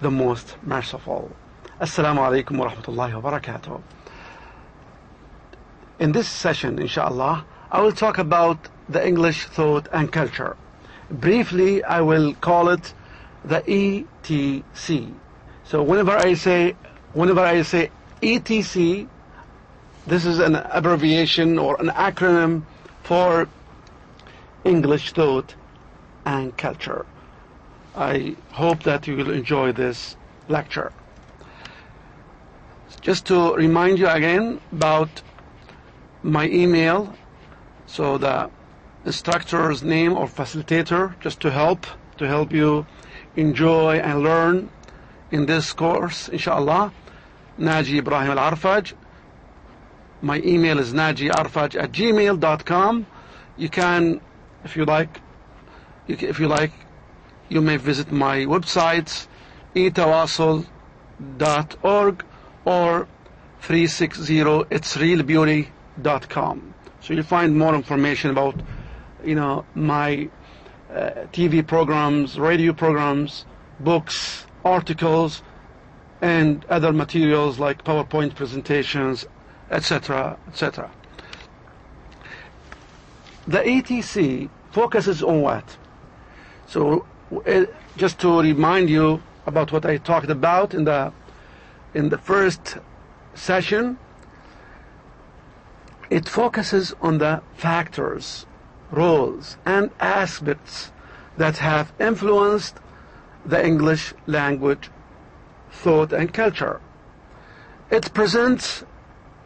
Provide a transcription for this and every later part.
the most merciful. Assalamu alaikum wa rahmatullahi wa barakatuh. In this session, inshallah, I will talk about the English thought and culture. Briefly, I will call it the ETC. So whenever I say ETC, this is an abbreviation or an acronym for English thought and culture. I hope that you will enjoy this lecture. Just to remind you again about my email, so the instructor's name or facilitator, just to help you enjoy and learn in this course, inshallah, Naji Ibrahim Al-Arfaj. My email is najiarfaj@gmail.com. You can, if you like, you may visit my websites, etawasul.org or 360itsrealbeauty.com. So you'll find more information about, my TV programs, radio programs, books, articles, and other materials like PowerPoint presentations, etc., etc. The ETC focuses on what? So just to remind you about what I talked about in the first session, it focuses on the factors, roles, and aspects that have influenced the English language, thought, and culture. It presents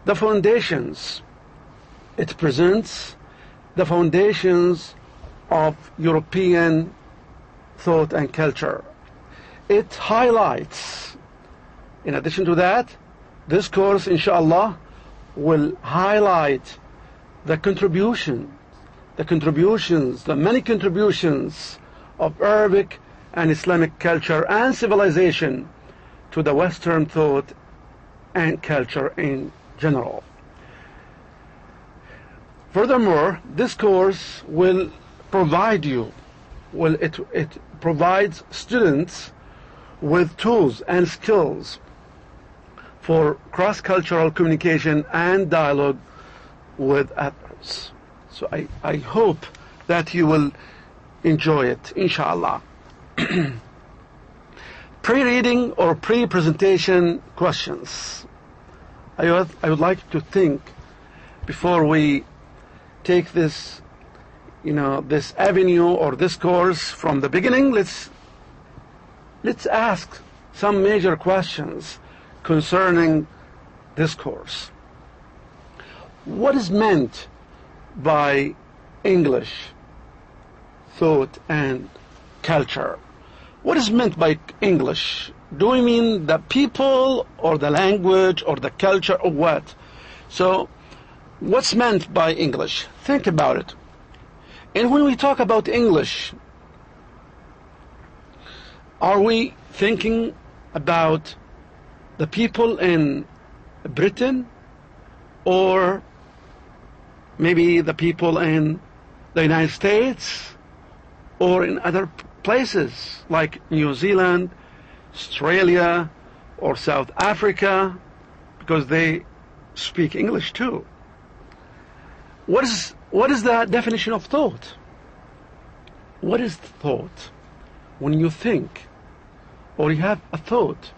the foundations. It presents the foundations of European thought and culture. It highlights, in addition to that, this course, inshallah, will highlight the many contributions of Arabic and Islamic culture and civilization to the Western thought and culture in general. Furthermore, this course will provide it provides students with tools and skills for cross-cultural communication and dialogue with others. So I hope that you will enjoy it, inshallah. Pre-reading or pre-presentation questions. I would like to think, before we take this, this avenue or this course from the beginning, let's ask some major questions concerning this course. What is meant by English thought and culture? What is meant by English? Do we mean the people or the language or the culture or what? So what's meant by English? Think about it. And when we talk about English, are we thinking about the people in Britain, or maybe the people in the United States, or in other places like New Zealand, Australia, or South Africa, because they speak English too? What is the definition of thought? What is thought? When you think or you have a thought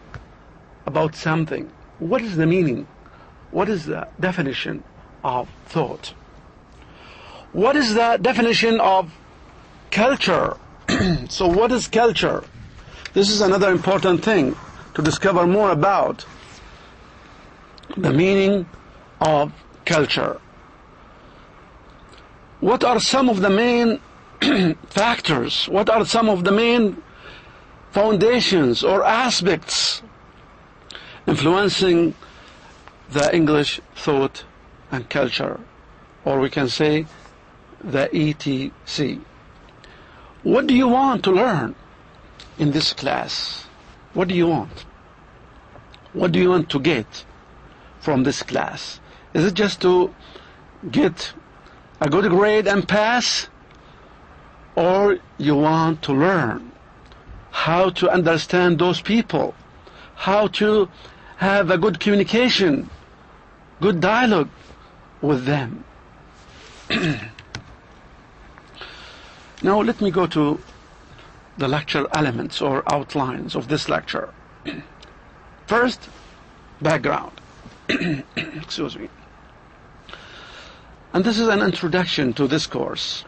about something, what is the meaning? What is the definition of thought? What is the definition of culture? So what is culture? This is another important thing to discover more about the meaning of culture. What are some of the main factors? What are some of the main foundations or aspects influencing the English thought and culture, or we can say the ETC? What do you want to learn in this class? What do you want? What do you want to get from this class? Is it just to get a good grade and pass, or you want to learn? how to understand those people, how to have a good communication, good dialogue with them. Now let me go to the lecture elements or outlines of this lecture. First, background. Excuse me. And this is an introduction to this course.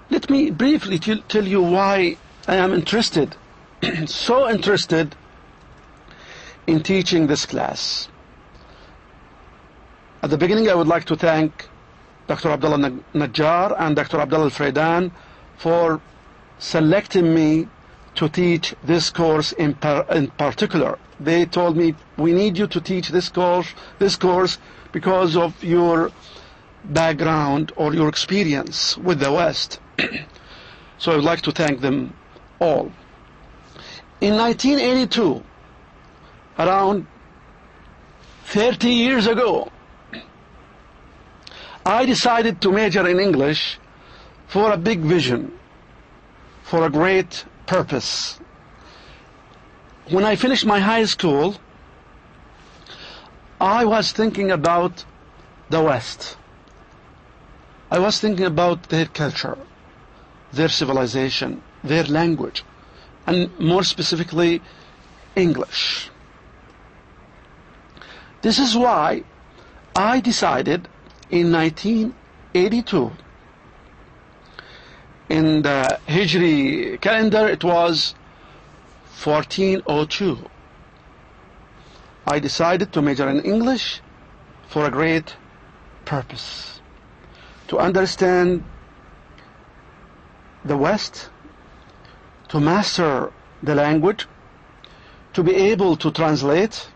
Let me briefly tell you why I am interested, so interested in teaching this class. At the beginning, I would like to thank Dr. Abdullah Najjar and Dr. Abdullah Al-Fraidan for selecting me to teach this course in particular. They told me, we need you to teach this course because of your background or your experience with the West. So I would like to thank them all. In 1982, around 30 years ago, I decided to major in English for a big vision, for a great purpose. When I finished my high school, I was thinking about the West. I was thinking about their culture, their civilization, their language, and more specifically, English. This is why I decided in 1982, in the Hijri calendar, it was 1402. I decided to major in English for a great purpose. To understand the West, to master the language, to be able to translate,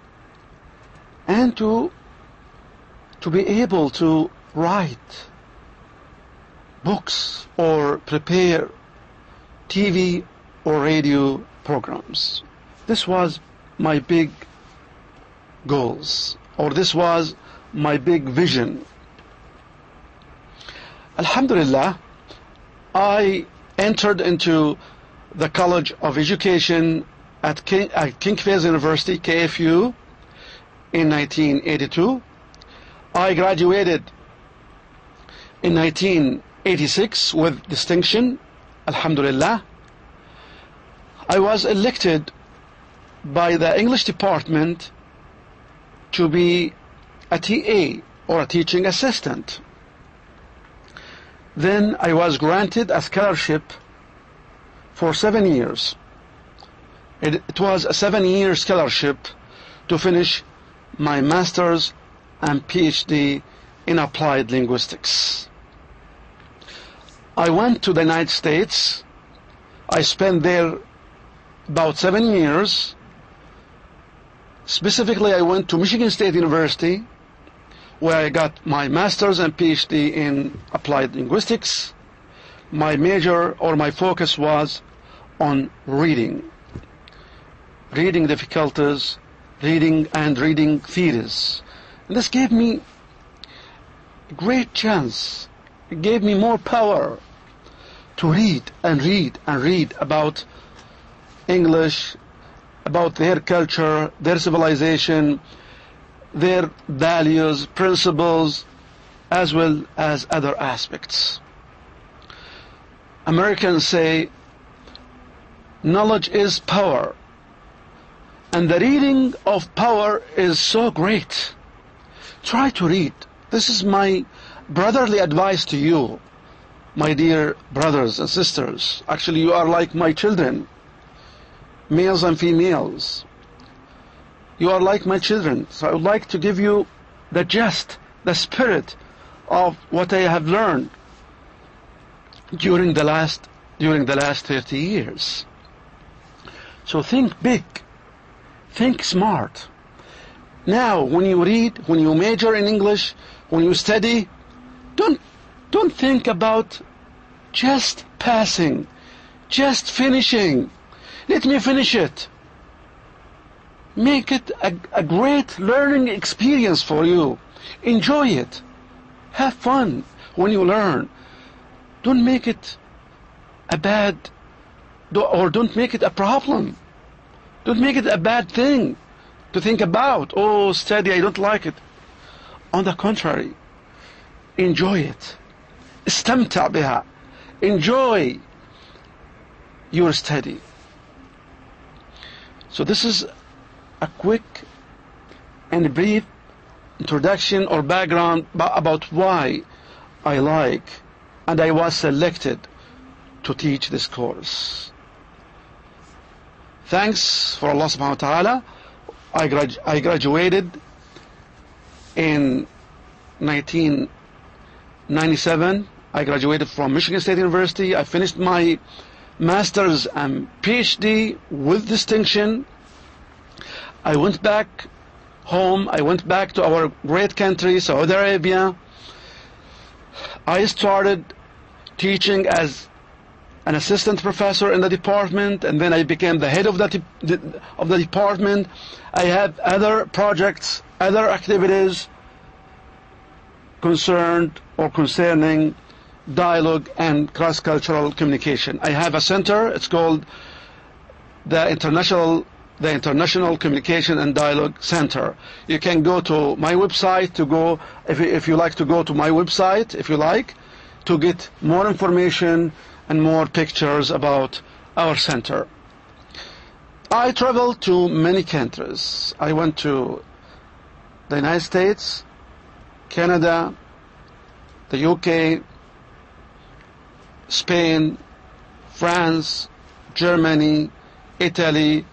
and to be able to write books or prepare TV or radio programs. This was my big goals, or this was my big vision. Alhamdulillah, I entered into the College of Education at King Faisal University, KFU, in 1982. I graduated in 1986 with distinction, Alhamdulillah. I was elected by the English department to be a TA, or a teaching assistant. Then I was granted a scholarship for 7 years. It was a 7-year scholarship to finish my master's and PhD in applied linguistics. I went to the United States. I spent there about 7 years. Specifically, I went to Michigan State University, where I got my master's and PhD in applied linguistics. My major, or my focus, was on reading difficulties, reading and reading theories. And this gave me a great chance. It gave me more power to read and read and read about English, about their culture, their civilization, their values, principles, as well as other aspects. Americans say, knowledge is power, and the reading of power is so great. Try to read. This is my brotherly advice to you, my dear brothers and sisters. Actually, you are like my children, males and females. You are like my children. So I would like to give you the gist, the spirit of what I have learned during the last 30 years. So think big, think smart. Now, when you read, when you major in English, when you study, don't think about just passing, just finishing. Let me finish it. Make it a great learning experience for you. Enjoy it. Have fun when you learn. Don't make it a bad or don't make it a problem. Don't make it a bad thing to think about. Oh, study, I don't like it. On the contrary, enjoy it. استمتع بها. Enjoy your study. So this is a quick and brief introduction or background about why I like and I was selected to teach this course. Thanks for Allah subhanahu wa ta'ala. I graduated in 1997. I graduated from Michigan State University. I finished my master's and PhD with distinction. I went back home. I went back to our great country, Saudi Arabia. I started teaching as an assistant professor in the department, and then I became the head of the department. I had other projects, other activities concerning dialogue and cross-cultural communication. I have a center. It's called the International Communication and Dialogue Center. You can go to my website if you like to go to my website, if you like, to get more information and more pictures about our center. I traveled to many countries. I went to the United States, Canada, the UK, Spain, France, Germany, Italy,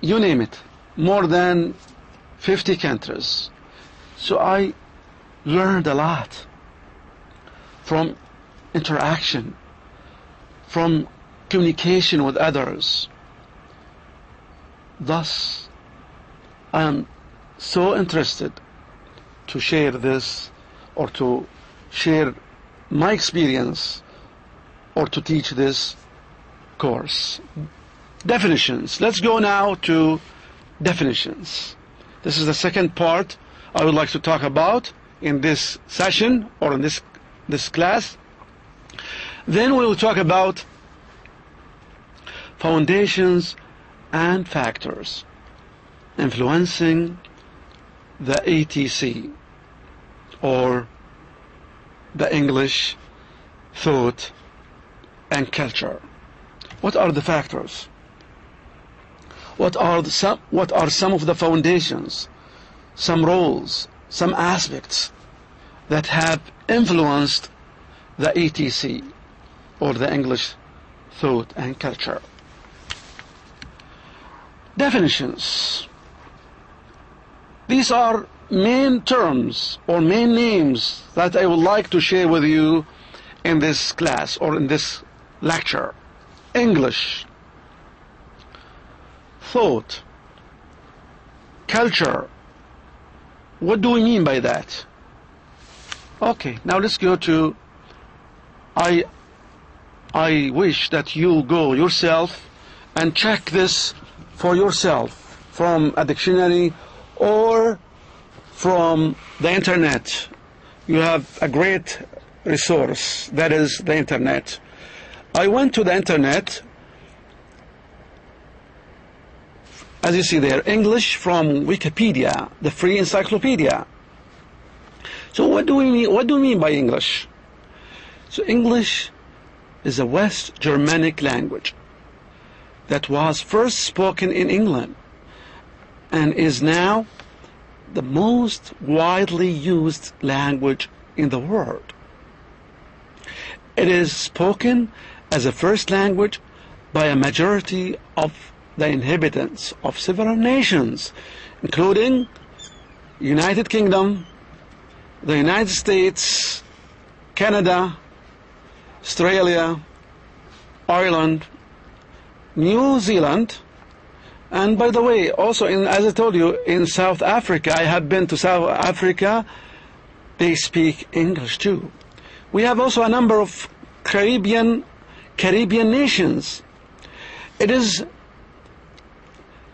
you name it, more than 50 countries. So I learned a lot from interaction, from communication with others. Thus, I am so interested to share this, or to share my experience, or to teach this course. Definitions. Let's go now to definitions. This is the second part I would like to talk about in this session, or in this class. Then we will talk about foundations and factors influencing the ETC, or the English thought and culture. What are the factors? What are some of the foundations, some roles, some aspects that have influenced the ETC, or the English thought and culture? Definitions. These are main terms or main names that I would like to share with you in this class or in this lecture. English, thought, culture. What do we mean by that? Okay, now let's go to I wish that you go yourself and check this for yourself from a dictionary or from the internet. You have a great resource, that is the internet. I went to the internet, as you see there, English from Wikipedia, the free encyclopedia. So what do we mean? What do we mean by English? So English is a West Germanic language that was first spoken in England and is now the most widely used language in the world. It is spoken as a first language by a majority of the inhabitants of several nations, including United Kingdom, the United States, Canada, Australia, Ireland, New Zealand, and by the way, also as I told you, in South Africa, I have been to South Africa, they speak English too. We have also a number of Caribbean nations. It is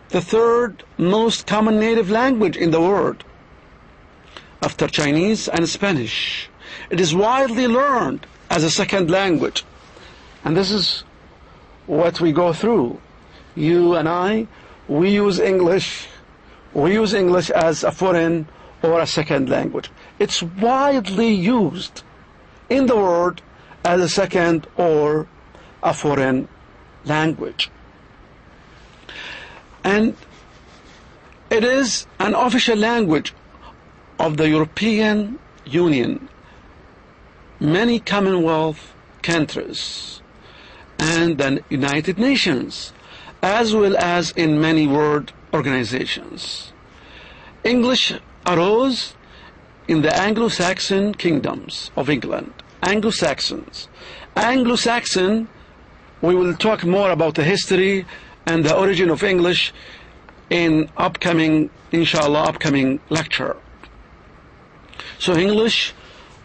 the third most common native language in the world, after Chinese and Spanish. It is widely learned as a second language, and this is what we go through. You and I, we use English as a foreign or a second language. It's widely used in the world as a second or a foreign language. And it is an official language of the European Union, many Commonwealth countries, and the United Nations, as well as in many world organizations. English arose in the Anglo-Saxon kingdoms of England. Anglo-Saxons. Anglo-Saxon, we will talk more about the history and the origin of English in upcoming, inshallah, upcoming lecture. So English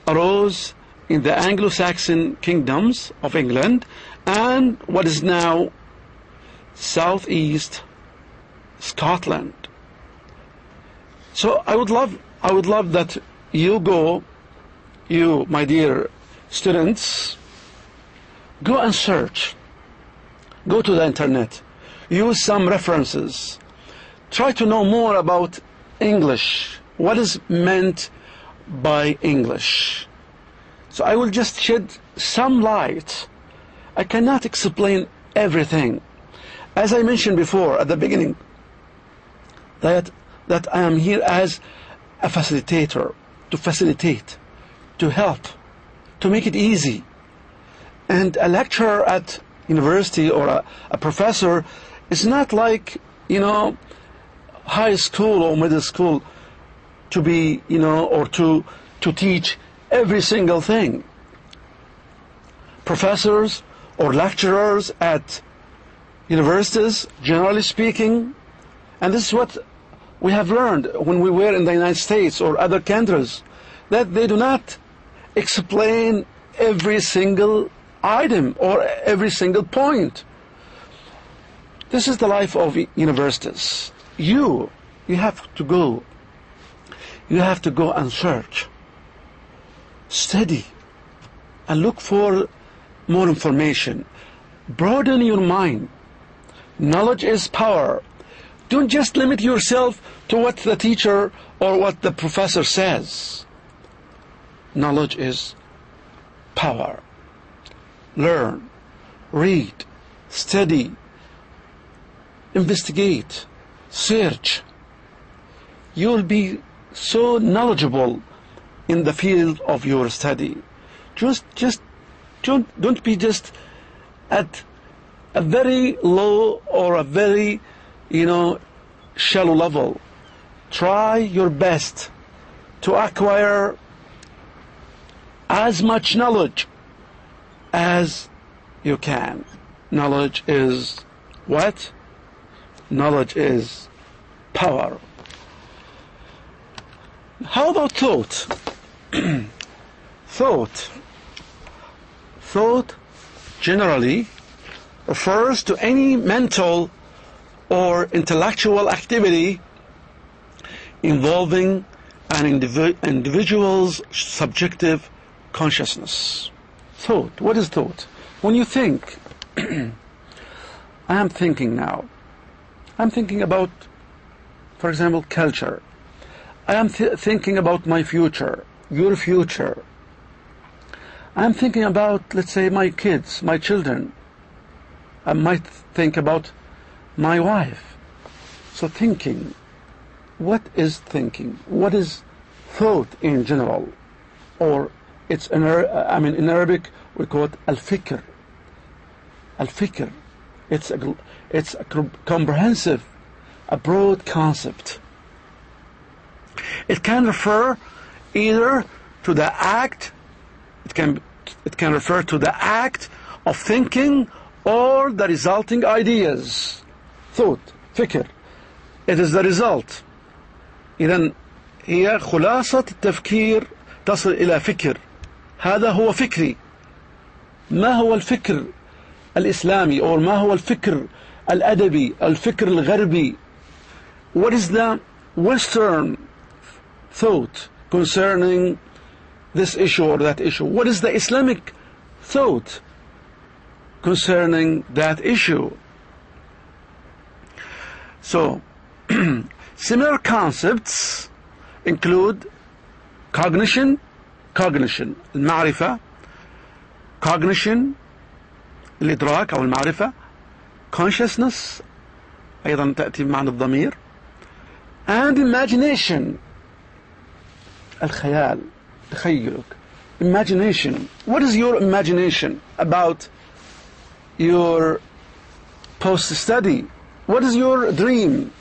arose in the Anglo-Saxon kingdoms of England and what is now southeast Scotland. So I would love that you, my dear students, go and search. Go to the internet. Use some references. Try to know more about English. What is meant by English? So I will just shed some light. I cannot explain everything. As I mentioned before at the beginning, that I am here as a facilitator, to facilitate, to help, to make it easy. And a lecturer at university or a professor is not like, high school or middle school to be, or to teach every single thing. Professors or lecturers at universities, generally speaking, and this is what we have learned when we were in the United States or other countries, that they do not explain every single item or every single point. This is the life of universities. You have to go. You have to go and search, study, and look for more information. Broaden your mind. Knowledge is power. Don't just limit yourself to what the teacher or what the professor says. Knowledge is power. Learn, read, study, investigate, search. You will be so knowledgeable in the field of your study. Just don't be just at a very low or a very, shallow level. Try your best to acquire as much knowledge as you can. Knowledge is what? Knowledge is power. How about thought? Thought generally refers to any mental or intellectual activity involving an individual's subjective consciousness. Thought. What is thought? When you think, I am thinking now. I'm thinking about, for example, culture. I am thinking about my future, your future. I'm thinking about, let's say, my kids, my children. I might think about my wife. So thinking. What is thinking? What is thought in general? Or it's in Arabic we call it الفكر. الفكر. It's a comprehensive, a broad concept. It can refer either to the act, it can refer to the act of thinking or the resulting ideas. Thought, فكر. It is the result. إذن هي خلاصة التفكير تصل إلى فكر. هذا هو فكري. ما هو الفكر الإسلامي أو ما هو الفكر الأدبي الفكر الغربي? What is the Western thought concerning this issue or that issue? What is the Islamic thought concerning that issue. So, similar concepts include cognition, المعرفة, cognition, الإدراك أو المعرفة, consciousness أيضا تأتي بمعنى الضمير, and imagination, الخيال, تخيلك. Imagination. What is your imagination about your post-study? What is your dream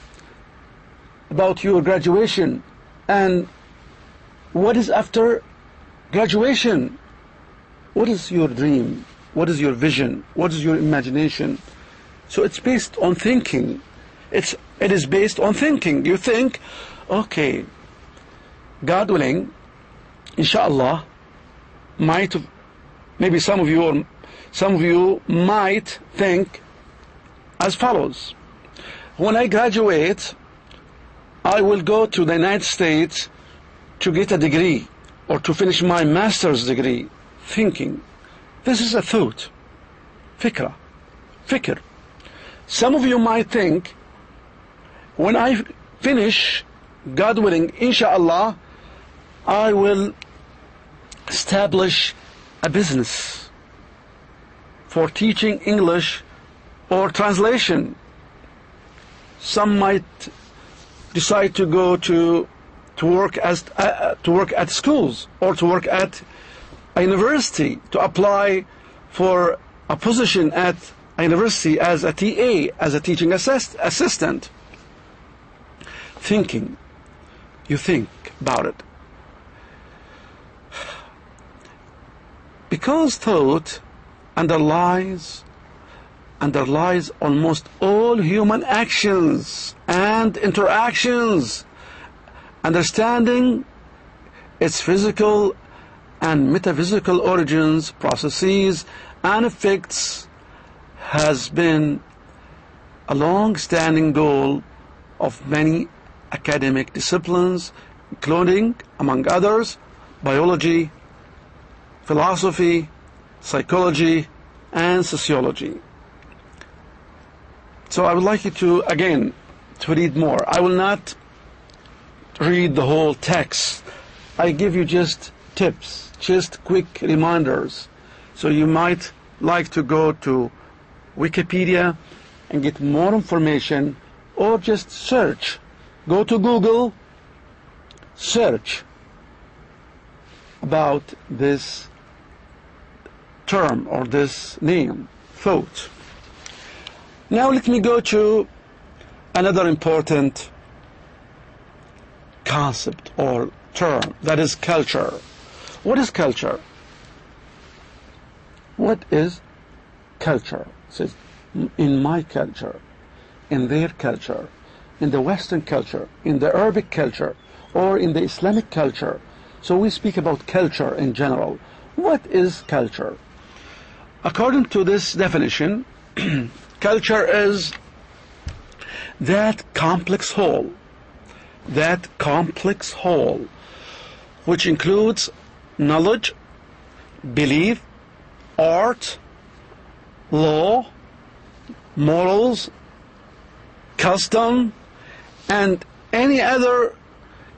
about your graduation? And what is after graduation? What is your dream? What is your vision? What is your imagination? So it's based on thinking. It is based on thinking. You think, okay, God willing, inshallah, maybe some of you might think as follows: when I graduate, I will go to the United States to get a degree or to finish my master's degree. Thinking. This is a thought. Fikr. Some of you might think, when I finish, God willing, inshallah, I will establish a business for teaching English or translation. Some might decide to go to work at schools or to work at a university, to apply for a position at a university as a TA, as a teaching assistant. Thinking. You think about it. Because thought underlies almost all human actions and interactions. Understanding its physical and metaphysical origins, processes, and effects has been a long-standing goal of many academic disciplines, including, among others, biology, philosophy, psychology, and sociology. So I would like you to read more. I will not read the whole text. I give you just tips, just quick reminders. So you might like to go to Wikipedia and get more information, or just search. Go to Google, search about this term or this name, thought. Now let me go to another important concept or term, that is culture. What is culture? What is culture? It says, in my culture, in their culture, in the Western culture, in the Arabic culture, or in the Islamic culture. So we speak about culture in general. What is culture? According to this definition, culture is that complex whole, which includes knowledge, belief, art, law, morals, custom, and any other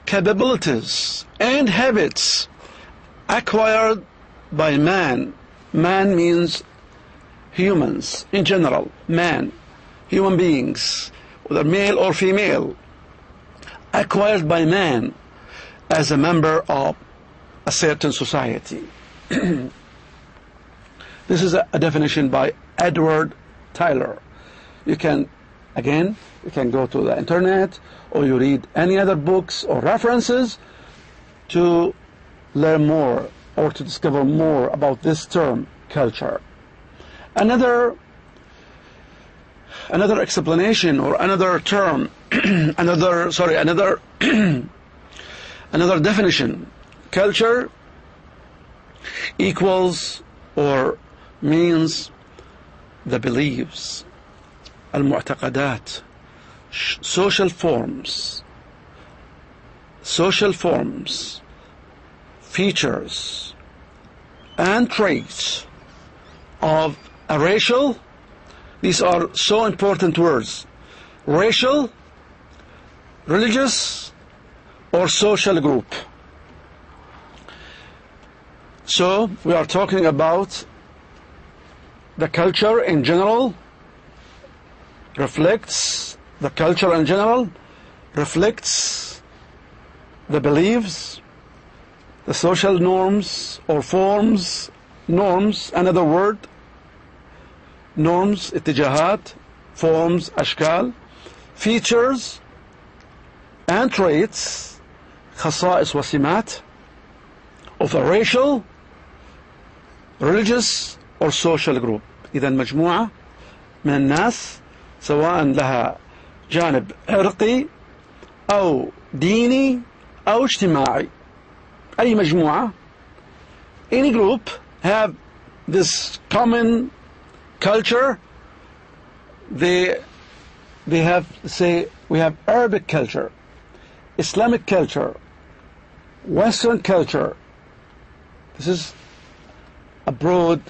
capabilities and habits acquired by man. Man means humans in general, human beings, whether male or female, acquired by man as a member of a certain society. This is a definition by Edward Tyler. You can go to the internet, or you read any other books or references to learn more or to discover more about this term, culture. Another explanation or another term, another definition. Culture equals or means the beliefs, المعتقدات, social forms, features, and traits of a racial, these are so important words, racial, religious, or social group. So we are talking about the culture in general reflects the culture in general reflects the beliefs, the social norms or forms, norms, another word, norms, اتجاهات, forms, أشكال, features and traits, خصائص وسمات of a racial, religious or social group. إذا مجموعة من الناس سواء لها جانب عرقي أو ديني أو اجتماعي. أي مجموعة, any group have this common culture. They have, say, we have Arabic culture, Islamic culture, Western culture. This is a broad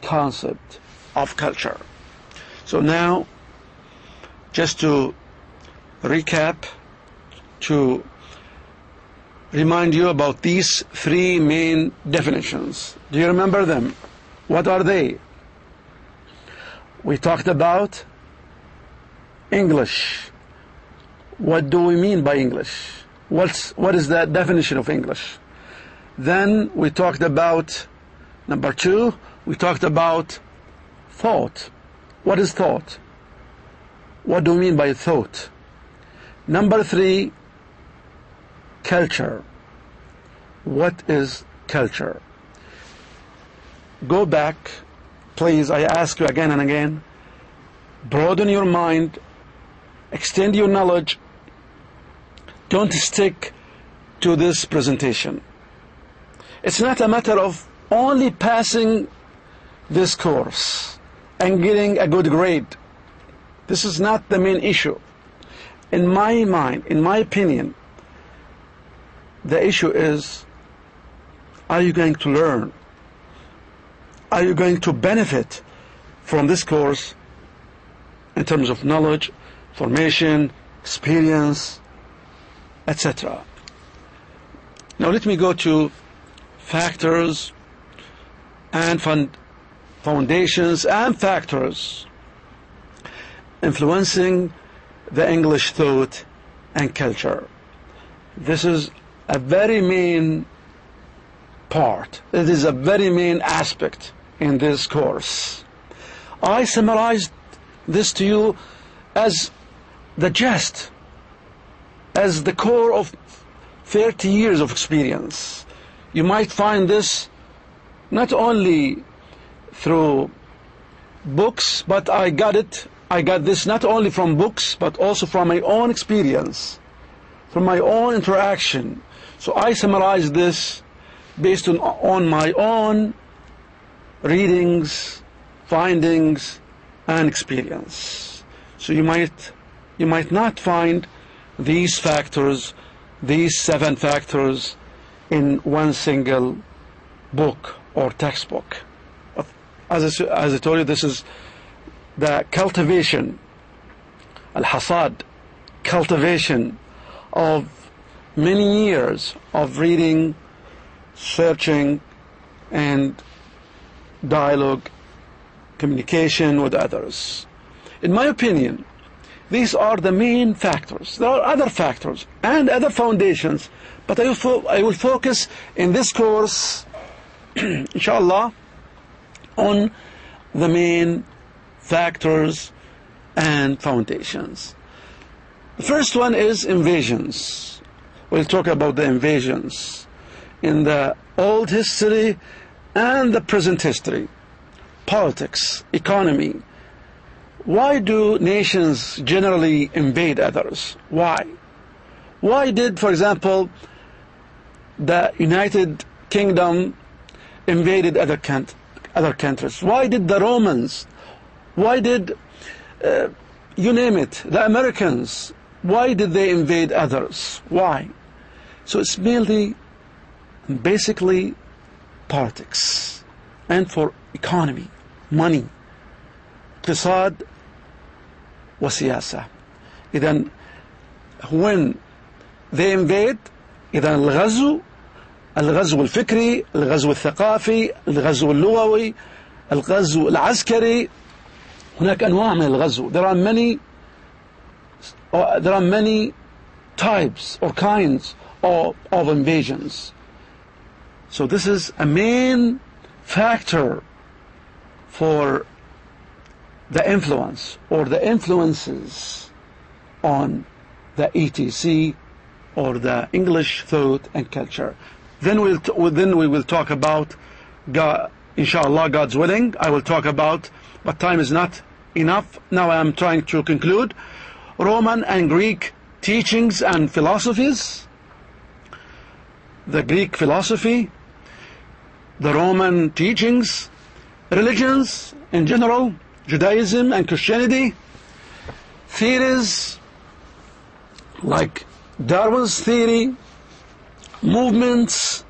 concept of culture. So now, just to recap, to remind you about these three main definitions. Do you remember them? What are they? We talked about English. What do we mean by English? What is the definition of English? Then we talked about, number two, we talked about thought. What is thought? What do we mean by thought? Number three, culture. What is culture? Go back, please, I ask you again and again. Broaden your mind, extend your knowledge. Don't stick to this presentation. It's not a matter of only passing this course and getting a good grade. This is not the main issue. In my mind, in my opinion, the issue is, are you going to learn? Are you going to benefit from this course in terms of knowledge, formation, experience, etc.? Now let me go to factors and foundations and factors influencing the English thought and culture. This is a very main part. It is a very main aspect in this course. I summarized this to you as the gist, as the core of 30 years of experience. You might find this not only through books, but I got this not only from books, but also from my own experience, from my own interaction. So I summarize this based on my own readings, findings, and experience. So you might not find these factors, these 7 factors, in one single book or textbook. As I told you, this is the cultivation, al-hasad, cultivation of many years of reading, searching, and dialogue, communication with others. In my opinion, these are the main factors. There are other factors and other foundations, but I will focus in this course, inshallah, on the main factors and foundations. The first one is invasions. We'll talk about the invasions in the old history and the present history. Politics, economy. Why do nations generally invade others? Why? Why did, for example, the United Kingdom invaded other countries? Why did the Romans? Why did, you name it, the Americans? Why did they invade others? Why? So it's mainly, basically, politics, and for economy, money, اقتصاد وسياسة. إذن when they invade، إذن الغزو الفكري، الغزو الثقافي، الغزو اللغوي، الغزو العسكري، هناك أنواع من الغزو. There are many types or kinds of invasions. So this is a main factor for the influence or the influences on the ETC or the English thought and culture. Then we will talk about, God, inshallah, God's willing, I will talk about, but time is not enough. Now I am trying to conclude. Roman and Greek teachings and philosophies. The Greek philosophy, the Roman teachings, religions in general, Judaism and Christianity, theories like Darwin's theory, movements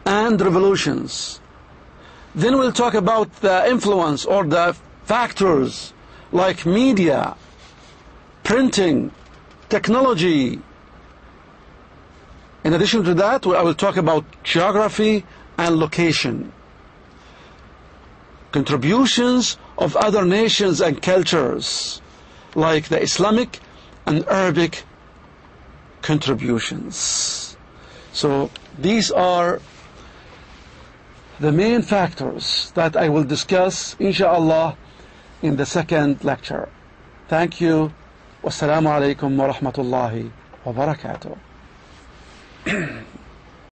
and revolutions. Then we'll talk about the influence or the factors like media, printing, technology. In addition to that, I will talk about geography and location. Contributions of other nations and cultures like the Islamic and Arabic contributions. So these are the main factors that I will discuss, inshallah, in the second lecture. Thank you. Wassalamu alaikum wa rahmatullahi wa barakatuh.